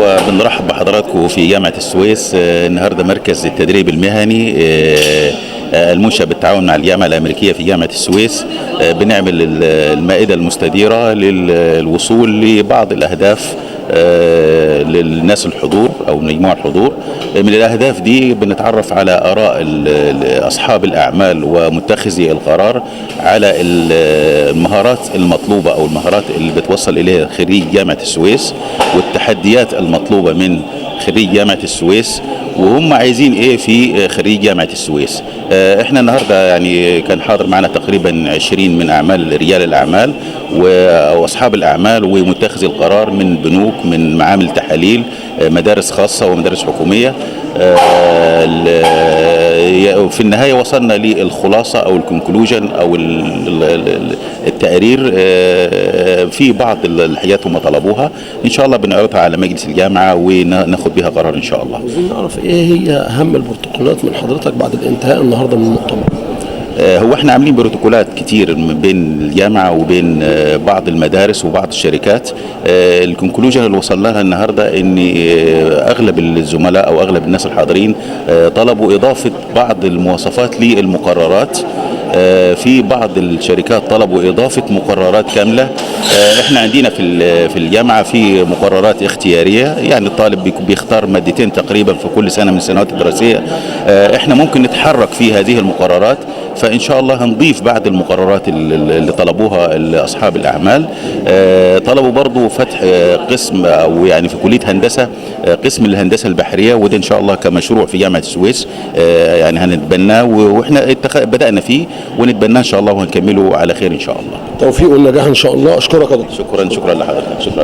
وبنرحب بحضراتكم في جامعة السويس. النهارده مركز التدريب المهني المنشأ بالتعاون مع الجامعة الأمريكية في جامعة السويس. بنعمل المائدة المستديرة للوصول لبعض الأهداف للناس الحضور أو مجموعة الحضور. من الأهداف دي بنتعرف على آراء أصحاب الأعمال ومتخذي القرار على المهارات المطلوبة أو المهارات اللي بتوصل إليها خريج جامعة السويس، والتحديات المطلوبة من خريج جامعة السويس، وهم عايزين ايه في خريج جامعة السويس. احنا النهارده يعني كان حاضر معنا تقريبا 20 من رجال الاعمال واصحاب الاعمال ومتخذي القرار من بنوك، من معامل تحاليل، مدارس خاصة ومدارس حكومية. في النهاية وصلنا للخلاصة أو الكونكلوجن أو التقرير في بعض الحاجات هم طلبوها. إن شاء الله بنعرضها على مجلس الجامعة وناخد بها قرار إن شاء الله. عايزين نعرف إيه هي أهم البروتوكولات من حضرتك بعد الانتهاء النهاردة من المؤتمر؟ هو احنا عاملين بروتوكولات كتير بين الجامعه وبين بعض المدارس وبعض الشركات. الكونكلوجن اللي وصلنا لها النهارده ان اغلب الزملاء او اغلب الناس الحاضرين طلبوا اضافه بعض المواصفات للمقررات. في بعض الشركات طلبوا إضافة مقررات كاملة. احنا عندنا في الجامعة في مقررات اختيارية، يعني الطالب بيختار مادتين تقريبا في كل سنة من السنوات الدراسية. احنا ممكن نتحرك في هذه المقررات، فإن شاء الله هنضيف بعض المقررات اللي طلبوها أصحاب الأعمال. طلبوا برضو فتح قسم أو يعني في كلية هندسة قسم الهندسة البحرية، وده إن شاء الله كمشروع في جامعة السويس يعني هنتبناه، وإحنا بدأنا فيه ونتبناه إن شاء الله وهنكمله على خير إن شاء الله. توفيق والنجاح إن شاء الله. أشكرك يا دكتور. شكرا لحضرتك. شكرا.